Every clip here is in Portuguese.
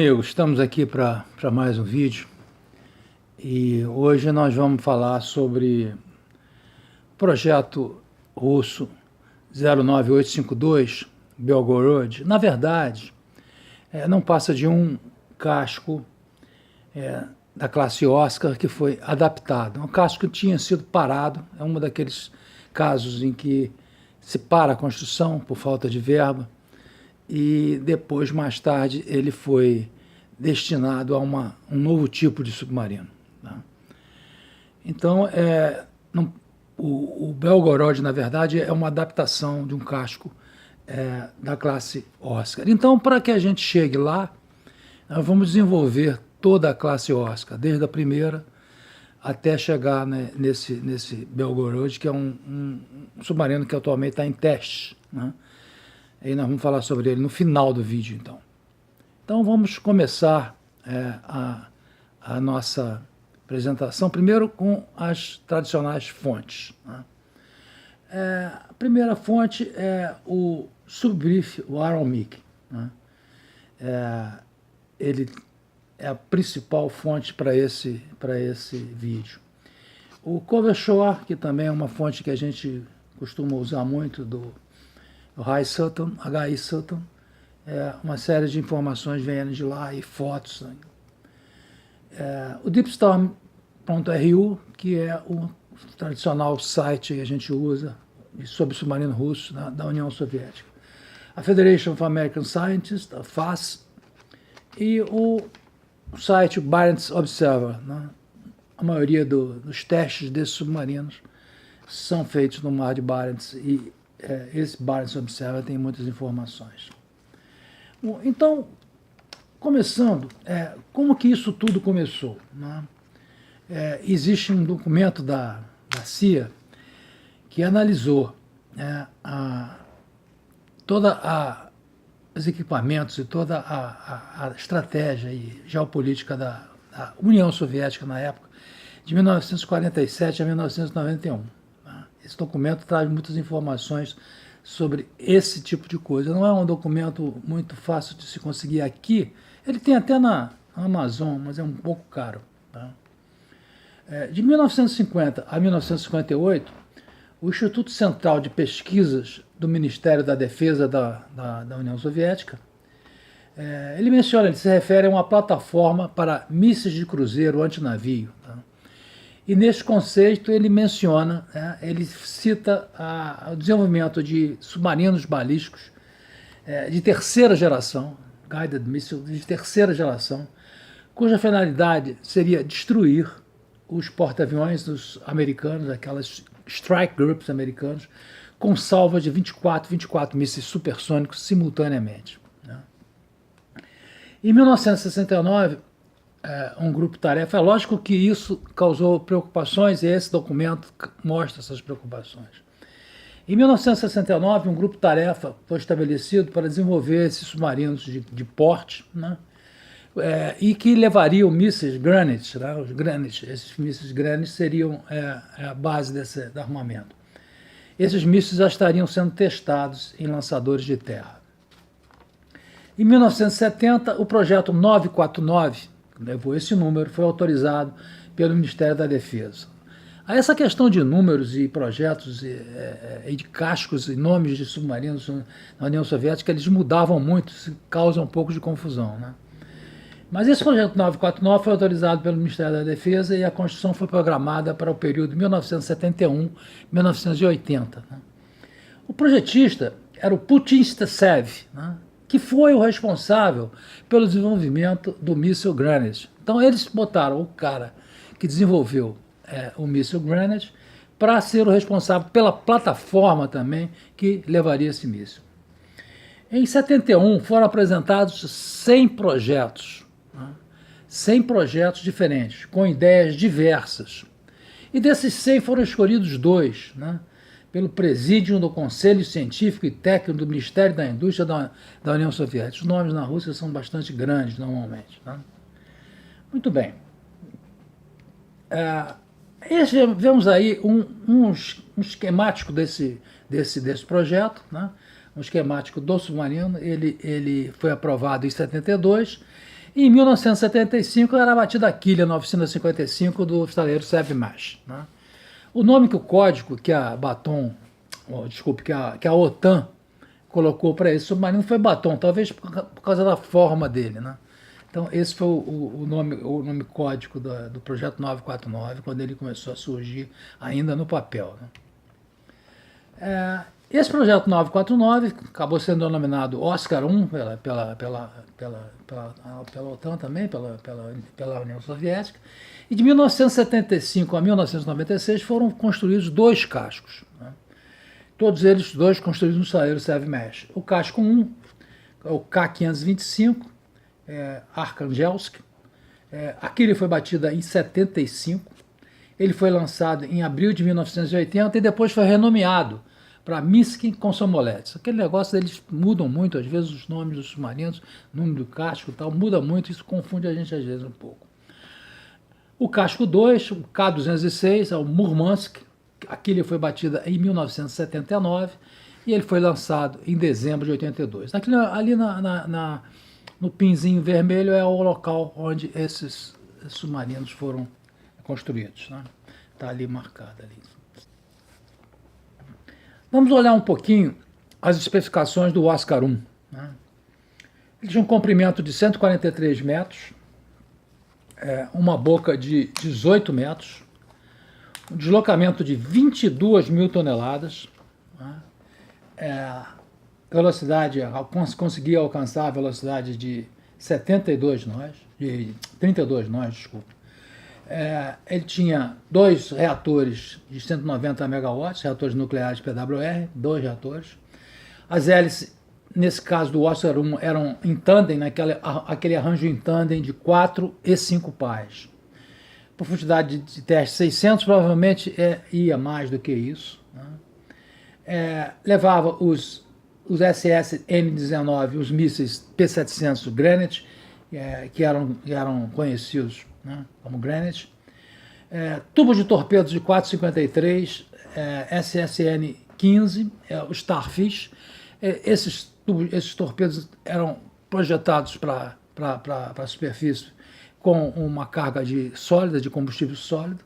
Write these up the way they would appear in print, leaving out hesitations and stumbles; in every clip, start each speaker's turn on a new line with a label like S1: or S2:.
S1: Amigos, estamos aqui para mais um vídeo e hoje nós vamos falar sobre o projeto russo 09852 Belgorod. Na verdade, não passa de um casco da classe Oscar que foi adaptado. Um casco que tinha sido parado, é um daqueles casos em que se para a construção por falta de verba, e depois, mais tarde, ele foi destinado a um novo tipo de submarino. Tá? Então, o Belgorod, na verdade, é uma adaptação de um casco da classe Oscar. Então, para que a gente chegue lá, nós vamos desenvolver toda a classe Oscar, desde a primeira até chegar, né, nesse Belgorod, que é um submarino que atualmente está em teste, né? E nós vamos falar sobre ele no final do vídeo, então. Então vamos começar a nossa apresentação, primeiro com as tradicionais fontes. Né? A primeira fonte é o Subbrief, o Aaron Meek. Né? Ele é a principal fonte para esse vídeo. O Covershore, que também é uma fonte que a gente costuma usar muito, do H.I. Sutton, uma série de informações vêm de lá e fotos. O Deepstorm.ru, que é o tradicional site que a gente usa sobre submarino russo da União Soviética. A Federation of American Scientists, a FAS, e o site Barents Observer. Né? A maioria dos testes desses submarinos são feitos no Mar de Barents e esse Barents Observer tem muitas informações. Bom, então, começando, como que isso tudo começou? Né? Existe um documento da CIA que analisou todos os equipamentos e toda a estratégia e geopolítica da União Soviética na época, de 1947 a 1991. Esse documento traz muitas informações sobre esse tipo de coisa. Não é um documento muito fácil de se conseguir aqui. Ele tem até na Amazon, mas é um pouco caro. Tá? De 1950 a 1958, o Instituto Central de Pesquisas do Ministério da Defesa da União Soviética, ele se refere a uma plataforma para mísseis de cruzeiro antinavio. Tá? E nesse conceito ele menciona, ele cita o desenvolvimento de submarinos balísticos de terceira geração, guided missiles de terceira geração, cuja finalidade seria destruir os porta-aviões dos americanos, aquelas strike groups americanos, com salva de 24 mísseis supersônicos simultaneamente. Né? Em 1969, um grupo-tarefa. É lógico que isso causou preocupações e esse documento mostra essas preocupações. Em 1969, um grupo-tarefa foi estabelecido para desenvolver esses submarinos de porte, né? E que levariam mísseis Granite. Né? Os Granite, esses mísseis Granite seriam a base desse armamento. Esses mísseis já estariam sendo testados em lançadores de terra. Em 1970, o projeto 949, levou esse número, foi autorizado pelo Ministério da Defesa. Essa questão de números e projetos e de cascos e nomes de submarinos na União Soviética, eles mudavam muito, causa um pouco de confusão. Né? Mas esse projeto 949 foi autorizado pelo Ministério da Defesa e a construção foi programada para o período 1971-1980. Né? O projetista era o Putin Stasev, né? Que foi o responsável pelo desenvolvimento do míssil Granite. Então eles botaram o cara que desenvolveu o míssil Granite para ser o responsável pela plataforma também que levaria esse míssil. Em 71 foram apresentados 100 projetos, né? 100 projetos diferentes, com ideias diversas. E desses 100 foram escolhidos 2, né? Pelo Presídio do Conselho Científico e Técnico do Ministério da Indústria da União Soviética. Os nomes na Rússia são bastante grandes, normalmente. Né? Muito bem. Vemos aí um esquemático desse projeto, né? Um esquemático do submarino. Ele foi aprovado em 72 E em 1975 era batida a quilha na oficina 55 do estaleiro Sevmash, né? O nome que o código que a Baton, desculpe, que a OTAN colocou para esse submarino foi Baton, talvez por causa da forma dele, né? Então esse foi o nome código do projeto 949, quando ele começou a surgir ainda no papel, né? Esse projeto 949 acabou sendo denominado Oscar I pela OTAN também, pela União Soviética, e de 1975 a 1996 foram construídos 2 cascos, né? Todos eles 2 construídos no estaleiro Sevmash. O casco 1 é o K-525, Arkhangelsk. Aquele foi batido em 75. Ele foi lançado em abril de 1980 e depois foi renomeado para Miskin Komsomolets. Aquele negócio, eles mudam muito, às vezes, os nomes dos submarinos, o nome do casco e tal, muda muito, isso confunde a gente às vezes um pouco. O casco 2, o K-206, é o Murmansk. Aquele foi batido em 1979 e ele foi lançado em dezembro de 82. Ali no pinzinho vermelho é o local onde esses submarinos foram construídos, né? Está ali marcado ali. Vamos olhar um pouquinho as especificações do Oscar I, né? Ele tinha um comprimento de 143 metros, uma boca de 18 metros, um deslocamento de 22 mil toneladas, né? Velocidade, conseguia alcançar a velocidade de 32 nós, desculpa. Ele tinha 2 reatores de 190 megawatts, reatores nucleares PWR, 2 reatores. As hélices, nesse caso do Oscar I, eram em tandem, aquele arranjo em tandem de 4 e 5 pás. Profundidade de teste 600, provavelmente ia mais do que isso, né? Levava os SS-N-19, os mísseis P-700 Granite, que eram conhecidos, né, como Granite. Tubo de torpedos de 4,53, SSN-15, o Starfish. Esses torpedos eram projetados para a superfície com uma carga de combustível sólido,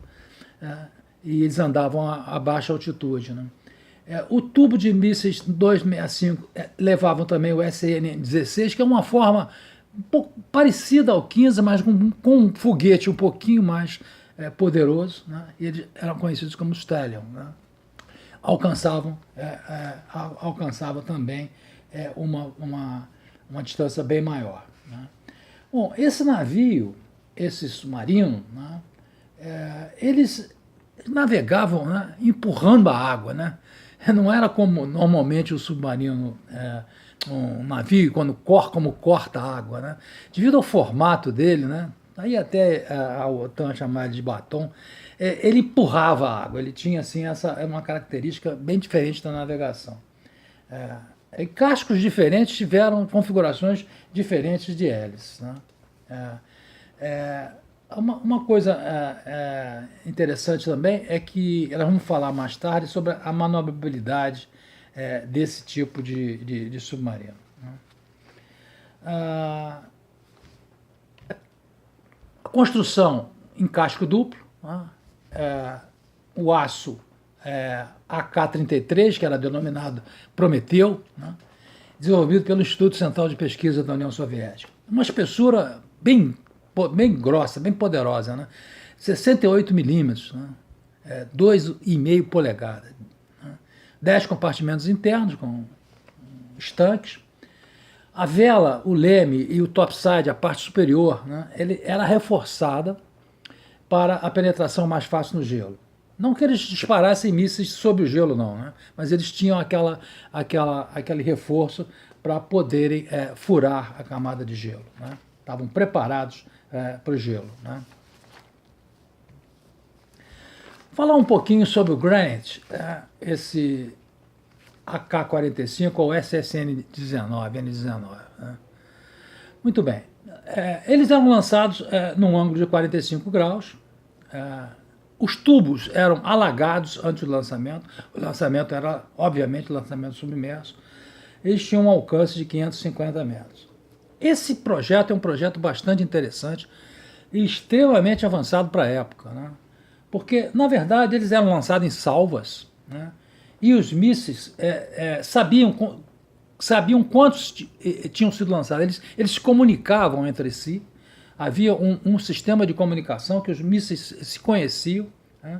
S1: e eles andavam a baixa altitude, né? O tubo de mísseis 265 levavam também o SN-16, que é uma forma um pouco parecida ao 15, mas com um foguete um pouquinho mais poderoso, né? E eles eram conhecidos como Stallion, né? Alcançavam também uma distância bem maior, né? Bom, esse submarino, né, eles navegavam, né, empurrando a água, né? Não era como normalmente o submarino, um navio, como corta a água, né? Devido ao formato dele, né? Aí até a OTAN chamava de Baton, ele empurrava a água, ele tinha assim, uma característica bem diferente da navegação. Cascos diferentes tiveram configurações diferentes de hélices, né? Uma coisa interessante também é que nós vamos falar mais tarde sobre a manobrabilidade desse tipo de submarino, né? A construção em casco duplo, né? O aço AK-33, que era denominado Prometeu, né? Desenvolvido pelo Instituto Central de Pesquisa da União Soviética. Uma espessura bem grossa, bem poderosa, né? 68 milímetros, né? 2,5 polegadas, né? 10 compartimentos internos com estanques. A vela, o leme e o topside, a parte superior, né? Ele era reforçada para a penetração mais fácil no gelo. Não que eles disparassem mísseis sob o gelo, não, né? Mas eles tinham aquele reforço para poderem furar a camada de gelo, né? Estavam preparados para o gelo, né? Falar um pouquinho sobre o Granite, esse AK-45 ou SSN-19, N-19, né? Muito bem. Eles eram lançados num ângulo de 45 graus. Os tubos eram alagados antes do lançamento. O lançamento era, obviamente, lançamento submerso. Eles tinham um alcance de 550 metros. esse projeto é um projeto bastante interessante e extremamente avançado para a época, né? Porque, na verdade, eles eram lançados em salvas, né? E os mísseis sabiam quantos tinham sido lançados. Eles se comunicavam entre si, havia um sistema de comunicação que os mísseis se conheciam, né?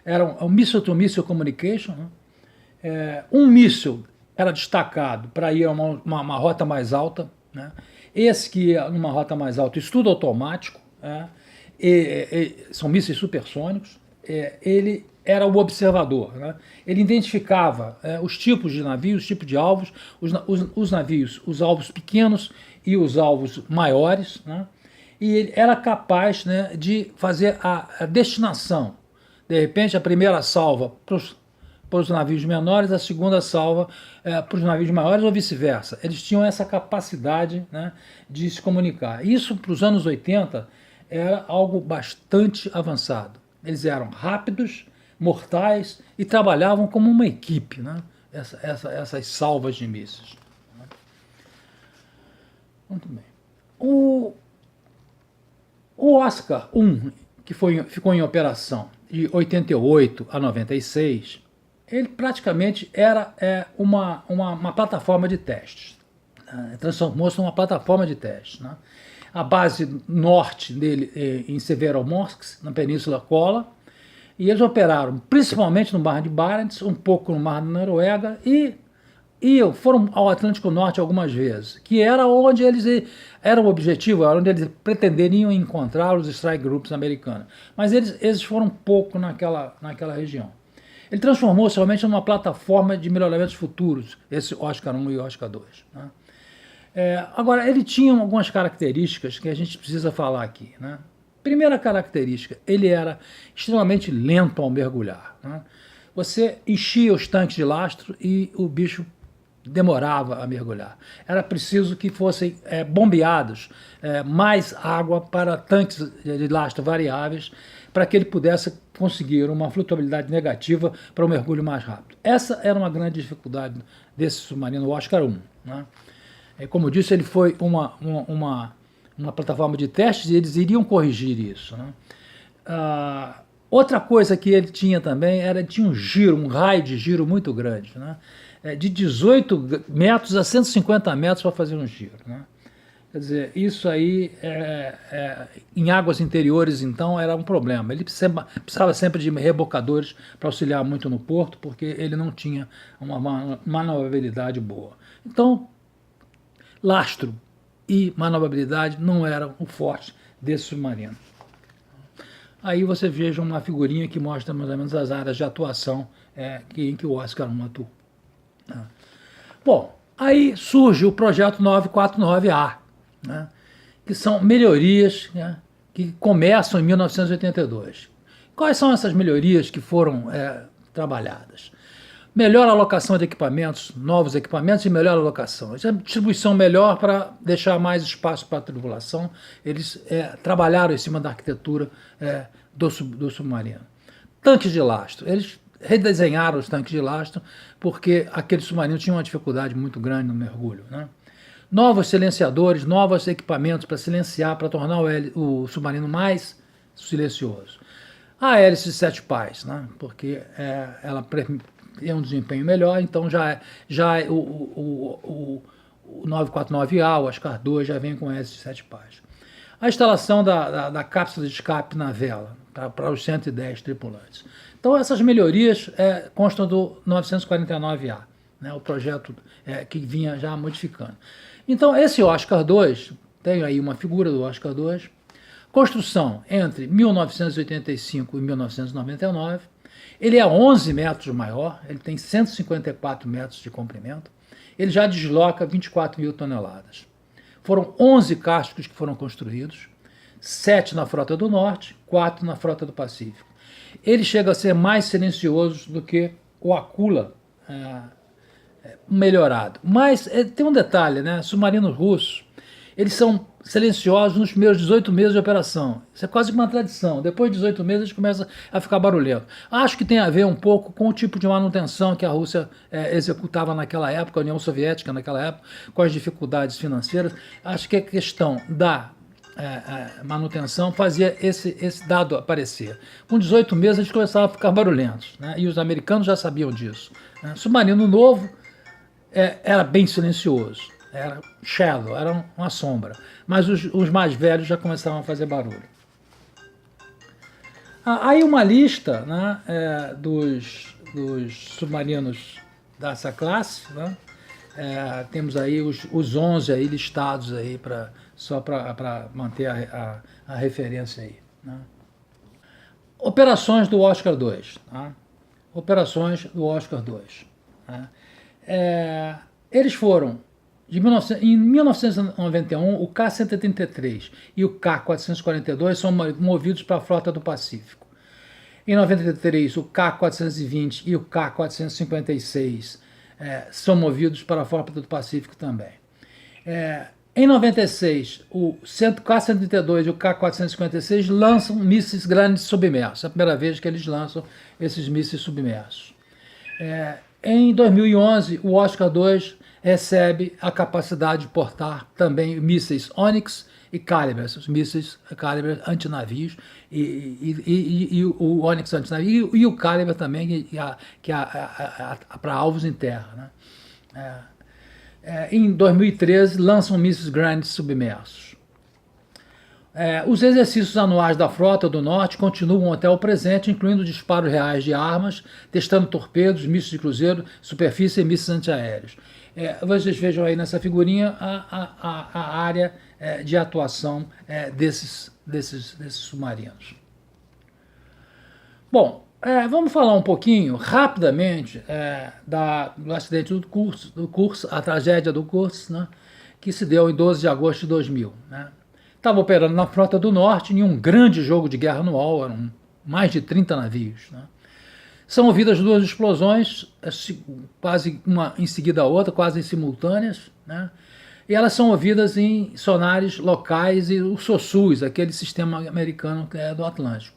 S1: Era um missile-to-missile communication, né? Um míssil era destacado para ir a uma rota mais alta, né? Esse que ia numa rota mais alta, isso tudo automático, né? São mísseis supersônicos, ele era o observador, né? Ele identificava os tipos de navios, os tipos de alvos, os navios, os alvos pequenos e os alvos maiores, né? E ele era capaz, né, de fazer a destinação. De repente, a primeira salva para os navios menores, a segunda salva para os navios maiores ou vice-versa. Eles tinham essa capacidade, né, de se comunicar. Isso, para os anos 80, era algo bastante avançado. Eles eram rápidos, mortais e trabalhavam como uma equipe, né? Essas salvas de mísseis. Muito bem. O Oscar I, que ficou em operação de 88 a 96, ele praticamente era uma plataforma de testes. Transformou-se numa plataforma de testes, né? A base norte dele em Severomorsk, na Península Kola, e eles operaram principalmente no Mar de Barents, um pouco no Mar da Noruega e foram ao Atlântico Norte algumas vezes, que era onde era o objetivo, era onde eles pretenderiam encontrar os strike groups americanos. Mas eles foram pouco naquela região. Ele transformou-se realmente numa plataforma de melhoramentos futuros, esse Oscar I e Oscar II, né? Agora, ele tinha algumas características que a gente precisa falar aqui, né? Primeira característica, ele era extremamente lento ao mergulhar, né? Você enchia os tanques de lastro e o bicho demorava a mergulhar. Era preciso que fossem bombeados mais água para tanques de lastro variáveis para que ele pudesse conseguir uma flutuabilidade negativa para o mergulho mais rápido. Essa era uma grande dificuldade desse submarino Oscar I, né? Como eu disse, ele foi uma plataforma de testes e eles iriam corrigir isso, né? Outra coisa que ele tinha também tinha um raio de giro muito grande, né? De 18 metros a 150 metros para fazer um giro, né? Quer dizer, isso aí, em águas interiores, então, era um problema. Ele precisava sempre de rebocadores para auxiliar muito no porto, porque ele não tinha uma manobrabilidade boa. Então, lastro e manobrabilidade não eram o forte desse submarino. Aí você veja uma figurinha que mostra mais ou menos as áreas de atuação em que o Oscar I atuou. Bom, aí surge o projeto 949A, né, que são melhorias, né, que começam em 1982. Quais são essas melhorias que foram trabalhadas? Melhor alocação de equipamentos, novos equipamentos e melhor alocação. Distribuição melhor para deixar mais espaço para a tripulação. Eles trabalharam em cima da arquitetura do submarino. Tanques de lastro. Eles redesenharam os tanques de lastro porque aquele submarino tinha uma dificuldade muito grande no mergulho, né? Novos silenciadores, novos equipamentos para silenciar, para tornar o submarino mais silencioso. A hélice de 7 pás, né? Porque ela tem um desempenho melhor, então o 949A, o Oscar II, já vem com hélice de 7 pás. A instalação da cápsula de escape na vela, para os 110 tripulantes. Então, essas melhorias constam do 949A, né, o projeto que vinha já modificando. Então, esse Oscar II, tem aí uma figura do Oscar II, construção entre 1985 e 1999, ele é 11 metros maior, ele tem 154 metros de comprimento, ele já desloca 24 mil toneladas. Foram 11 cascos que foram construídos, 7 na Frota do Norte, 4 na Frota do Pacífico. Ele chega a ser mais silencioso do que o Akula melhorado. Mas tem um detalhe, né? Submarinos russos, eles são silenciosos nos primeiros 18 meses de operação. Isso é quase uma tradição. Depois de 18 meses, eles começam a ficar barulhento. Acho que tem a ver um pouco com o tipo de manutenção que a Rússia executava naquela época, a União Soviética naquela época, com as dificuldades financeiras. Acho que a questão da manutenção fazia esse dado aparecer. Com 18 meses, eles começavam a ficar barulhentos, né? E os americanos já sabiam disso, né? Submarino novo era bem silencioso. Era shallow, era uma sombra. Mas os mais velhos já começavam a fazer barulho. Aí uma lista, né, dos submarinos dessa classe, né? Temos aí os 11 aí listados aí só para manter a referência aí, né? Operações do Oscar II. Tá? Operações do Oscar II. Tá? Eles foram em 1991, o K-133 e o K-442 são movidos para a Frota do Pacífico. Em 93, o K-420 e o K-456 são movidos para a Frota do Pacífico também. Em 96, o K-132 e o K-456 lançam mísseis grandes submersos. É a primeira vez que eles lançam esses mísseis submersos. Em 2011, o Oscar II recebe a capacidade de portar também mísseis Onyx e Caliber, os mísseis Caliber antinavios, e o Onyx antinavio e o Caliber também, que é para alvos em terra, né? Em 2013, lançam mísseis grandes submersos. Os exercícios anuais da Frota do Norte continuam até o presente, incluindo disparos reais de armas, testando torpedos, mísseis de cruzeiro, superfície e mísseis antiaéreos. Vocês vejam aí nessa figurinha a área de atuação desses submarinos. Bom, vamos falar um pouquinho, rapidamente, do acidente do Kursk, a tragédia do Kursk, né, que se deu em 12 de agosto de 2000. Né? Estava operando na Frota do Norte em um grande jogo de guerra anual, eram mais de 30 navios. Né? São ouvidas duas explosões, quase uma em seguida a outra, quase simultâneas, né? E elas são ouvidas em sonares locais e o SOSUS, aquele sistema americano que é do Atlântico.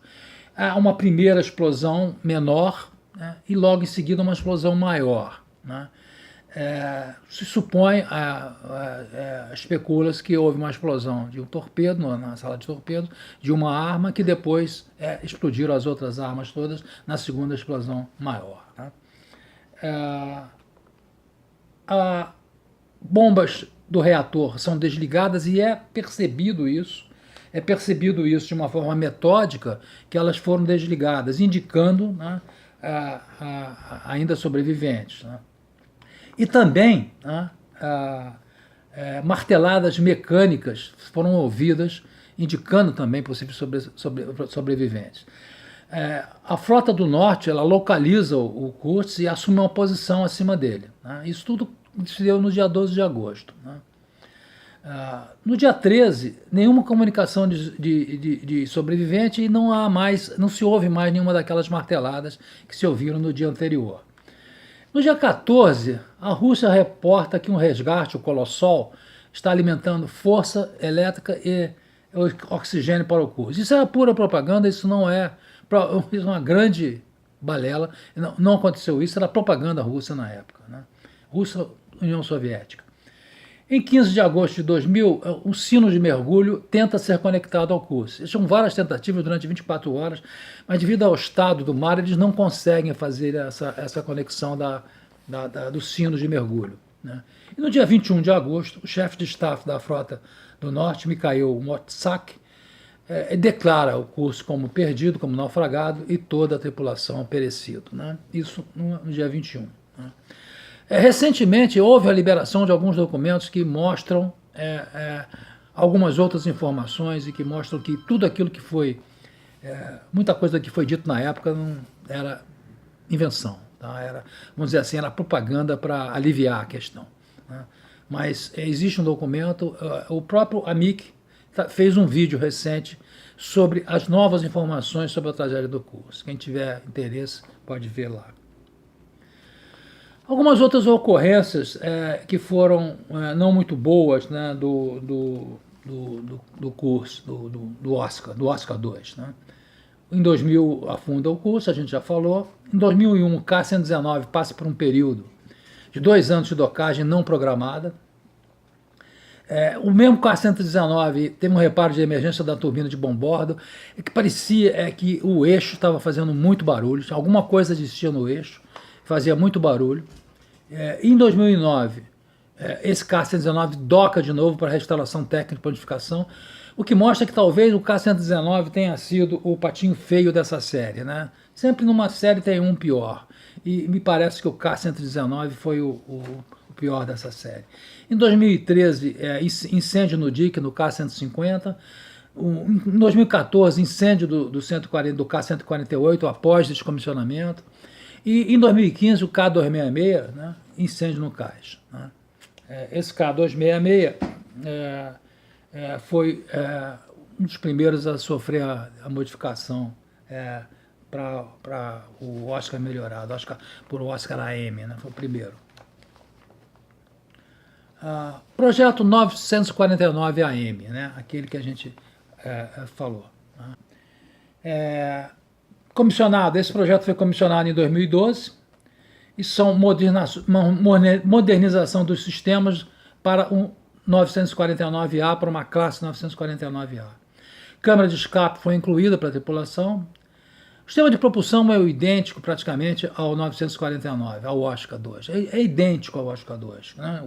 S1: Há uma primeira explosão menor, né? E logo em seguida uma explosão maior. Né? Se supõe, especula-se que houve uma explosão de um torpedo, na sala de torpedo, de uma arma que depois explodiram as outras armas todas na segunda explosão maior. Tá? Bombas do reator são desligadas e é percebido isso de uma forma metódica que elas foram desligadas, indicando, né, ainda sobreviventes. Né? E também, né, marteladas mecânicas foram ouvidas, indicando também possíveis sobreviventes. A Frota do Norte ela localiza o Kursk e assume uma posição acima dele. Né? Isso tudo se deu no dia 12 de agosto. Né? No dia 13, nenhuma comunicação de sobrevivente e não se ouve mais nenhuma daquelas marteladas que se ouviram no dia anterior. No dia 14, a Rússia reporta que um resgate, o Colossal, está alimentando força elétrica e oxigênio para o Kursk. Isso é pura propaganda, isso é uma grande balela. Não aconteceu isso, era propaganda russa na época. Né? Rússia, União Soviética. Em 15 de agosto de 2000, um sino de mergulho tenta ser conectado ao Kursk. São várias tentativas durante 24 horas, mas devido ao estado do mar, eles não conseguem fazer essa conexão do sino de mergulho. Né? E no dia 21 de agosto, o chefe de staff da Frota do Norte, Mikhail Motsak, declara o Kursk como perdido, como naufragado, e toda a tripulação perecido. Né? Isso no dia 21. Né? Recentemente houve a liberação de alguns documentos que mostram algumas outras informações e que mostram que tudo aquilo que foi, muita coisa que foi dito na época não era invenção, tá? Vamos dizer assim, era propaganda para aliviar a questão. Né? Mas existe um documento, o próprio Amik fez um vídeo recente sobre as novas informações sobre a tragédia do Kursk. Quem tiver interesse pode ver lá. Algumas outras ocorrências que foram não muito boas, né, do curso, do Oscar 2. Né? Em 2000 afunda o curso, a gente já falou. Em 2001, o K-119 passa por um período de 2 anos de docagem não programada. O mesmo K-119 teve um reparo de emergência da turbina de bombordo, que parecia que o eixo estava fazendo muito barulho, alguma coisa existia no eixo, fazia muito barulho. Em 2009, esse K-119 doca de novo para restauração técnica e planificação, o que mostra que talvez o K-119 tenha sido o patinho feio dessa série. Né? Sempre numa série tem um pior, e me parece que o K-119 foi o pior dessa série. Em 2013, incêndio no dique, no K-150. Em 2014, incêndio do K-148 após descomissionamento. E em 2015, o K-266, né, incêndio no cais. Né. Esse K-266 foi um dos primeiros a sofrer a modificação para o Oscar melhorado, por Oscar AM, né, foi o primeiro. Projeto 949 AM, né, aquele que a gente falou. Né. Comissionado, esse projeto foi comissionado em 2012 e são modernização dos sistemas para um 949A, para uma classe 949A. Câmara de escape foi incluída para a tripulação. O sistema de propulsão é idêntico praticamente ao 949, ao Oscar 2. É idêntico ao Oscar 2, né?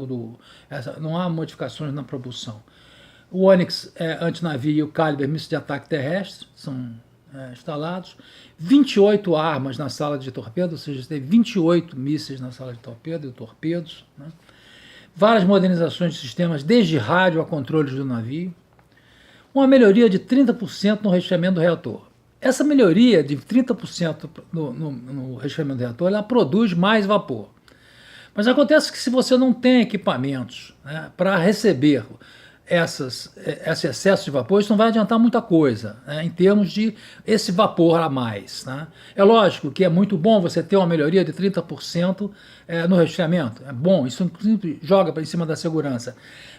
S1: Não há modificações na propulsão. O Onyx antinavio e o Caliber míssil de ataque terrestre são instalados. 28 armas na sala de torpedo, ou seja, tem 28 mísseis na sala de torpedo e torpedos. Né? Várias modernizações de sistemas, desde rádio a controles do navio. Uma melhoria de 30% no resfriamento do reator. Essa melhoria de 30% no resfriamento do reator, ela produz mais vapor. Mas acontece que se você não tem equipamentos, né, para receber esse excesso de vapor, isso não vai adiantar muita coisa, né, em termos de esse vapor a mais. Né? É lógico que é muito bom você ter uma melhoria de 30% no resfriamento. É bom, isso inclusive joga para em cima da segurança.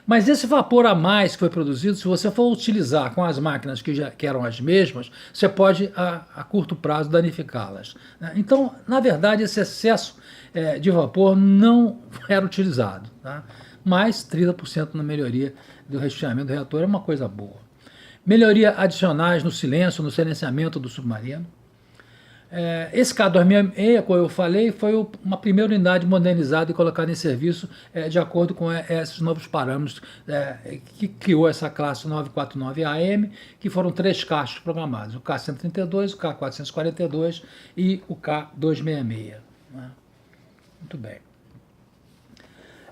S1: Mas esse vapor a mais que foi produzido, se você for utilizar com as máquinas que eram as mesmas, você pode, a curto prazo, danificá-las. Né? Então, na verdade, esse excesso de vapor não era utilizado. Tá? Mas 30% na melhoria do resfriamento do reator é uma coisa boa. Melhoria adicionais no silêncio, no silenciamento do submarino. Esse K-266, como eu falei, foi uma primeira unidade modernizada e colocada em serviço de acordo com esses novos parâmetros que criou essa classe 949 AM, que foram 3 caixas programados, o K-132, o K-442 e o K-266. Né? Muito bem.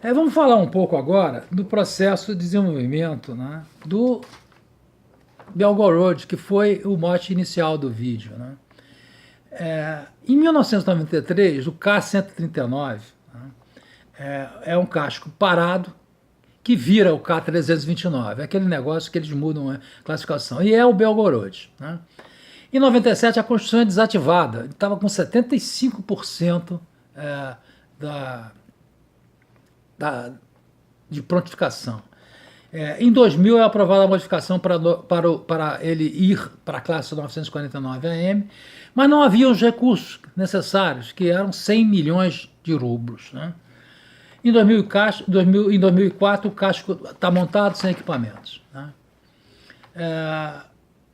S1: Vamos falar um pouco agora do processo de desenvolvimento, né, do Belgorod, que foi o mote inicial do vídeo. Né? Em 1993, o K-139 é um casco parado que vira o K-329, aquele negócio que eles mudam a classificação, e é o Belgorod. Né? Em 97, a construção é desativada, estava com 75% de prontificação. Em 2000 é aprovada a modificação para ele ir para a classe 949 AM, mas não havia os recursos necessários, que eram 100 milhões de rublos. Né? Em 2004, o casco está montado sem equipamentos. Né?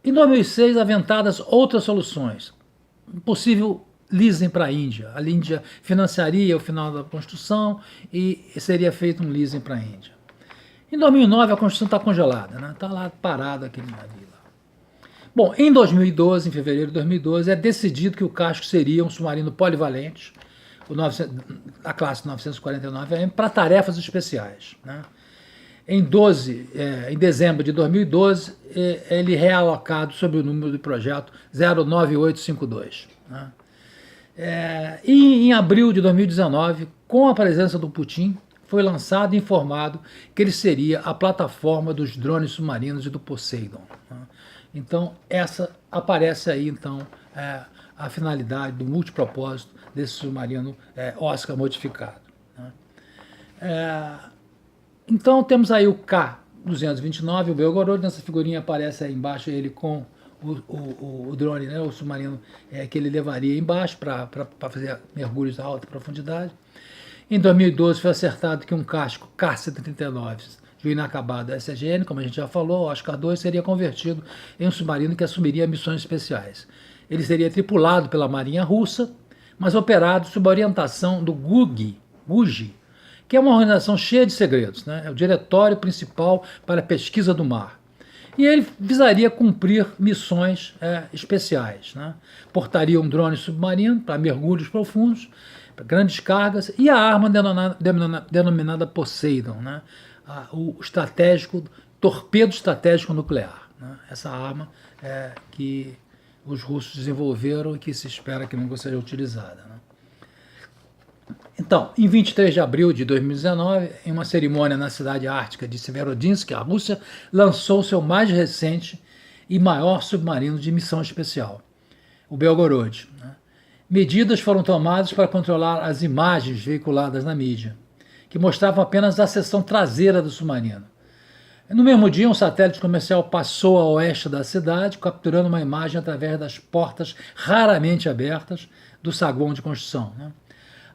S1: Em 2006, aventadas outras soluções. Possível leasing para a Índia. A Índia financiaria o final da construção e seria feito um leasing para a Índia. Em 2009, a construção está congelada, né? Está lá parado aquele navio. Bom, em 2012, em fevereiro de 2012, é decidido que o casco seria um submarino polivalente, a classe 949 AM, para tarefas especiais. Né? Em dezembro de 2012, ele é realocado sob o número do projeto 09852. Né? E em abril de 2019, com a presença do Putin, foi lançado e informado que ele seria a plataforma dos drones submarinos e do Poseidon. Né? Então, essa aparece aí, então, a finalidade do multipropósito desse submarino Oscar modificado. Então temos aí o K-229, o Belgorod, nessa figurinha aparece aí embaixo ele com o drone, né, o submarino que ele levaria embaixo para fazer mergulhos a alta profundidade. Em 2012 foi acertado que um casco K-139 de um inacabado SGN, como a gente já falou, o Oscar II seria convertido em um submarino que assumiria missões especiais. Ele seria tripulado pela Marinha Russa, mas operado sob a orientação do GUGI, que é uma organização cheia de segredos, né? É o Diretório Principal para a Pesquisa do Mar. E ele visaria cumprir missões especiais, né? Portaria um drone submarino para mergulhos profundos, para grandes cargas, e a arma denominada Poseidon, né? O torpedo estratégico nuclear, né? Essa arma que os russos desenvolveram e que se espera que nunca seja utilizada, né? Então, em 23 de abril de 2019, em uma cerimônia na cidade ártica de Severodinsk, a Rússia lançou seu mais recente e maior submarino de missão especial, o Belgorod, né? Medidas foram tomadas para controlar as imagens veiculadas na mídia, que mostravam apenas a seção traseira do submarino. No mesmo dia, um satélite comercial passou a oeste da cidade, capturando uma imagem através das portas raramente abertas do saguão de construção, né?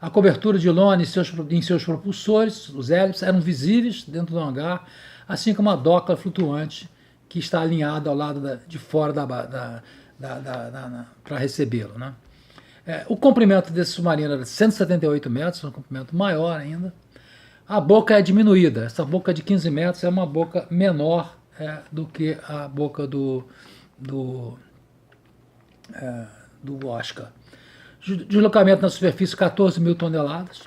S1: A cobertura de lona em seus propulsores, os hélices, eram visíveis dentro do hangar, assim como a doca flutuante que está alinhada ao lado de fora para recebê-lo, né? O comprimento desse submarino era de 178 metros, um comprimento maior ainda. A boca é diminuída, essa boca de 15 metros é uma boca menor do que a boca do Oscar. Deslocamento na superfície 14 mil toneladas,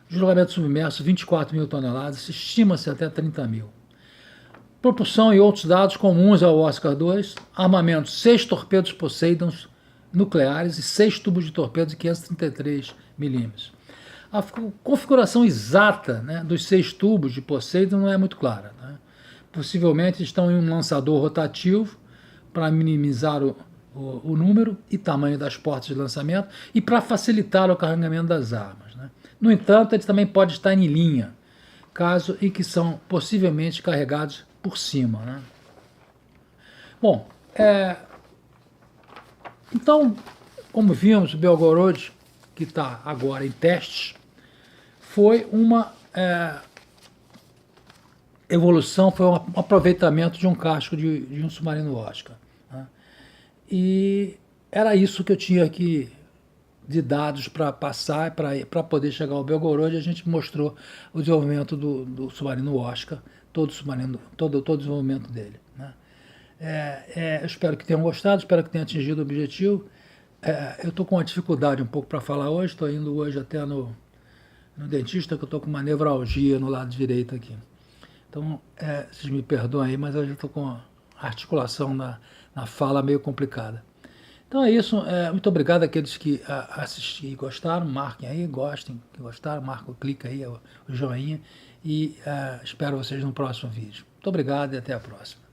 S1: deslocamento submerso 24 mil toneladas, estima-se até 30 mil. Propulsão e outros dados comuns ao Oscar II, armamento 6 torpedos Poseidon nucleares e 6 tubos de torpedos de 533 milímetros. A configuração exata, né, dos 6 tubos de Poseidon não é muito clara, né? Possivelmente estão em um lançador rotativo para minimizar o número e tamanho das portas de lançamento e para facilitar o carregamento das armas, né? No entanto, ele também pode estar em linha, caso em que são possivelmente carregados por cima, né? Bom, então, como vimos, o Belgorod, que está agora em testes, foi uma evolução, foi um aproveitamento de um casco de um submarino Oscar, né? E era isso que eu tinha aqui de dados para passar, para poder chegar ao Belgorod. A gente mostrou o desenvolvimento do submarino Oscar, todo o desenvolvimento dele, né? Eu espero que tenham gostado, espero que tenham atingido o objetivo. Eu estou com uma dificuldade um pouco para falar hoje, estou indo hoje até no dentista, que eu estou com uma nevralgia no lado direito aqui. Então, vocês me perdoem aí, mas hoje eu estou com a articulação na fala meio complicada. Então é isso, muito obrigado àqueles que assistiram e gostaram, marquem aí, que gostaram, clica aí o joinha e espero vocês no próximo vídeo. Muito obrigado e até a próxima.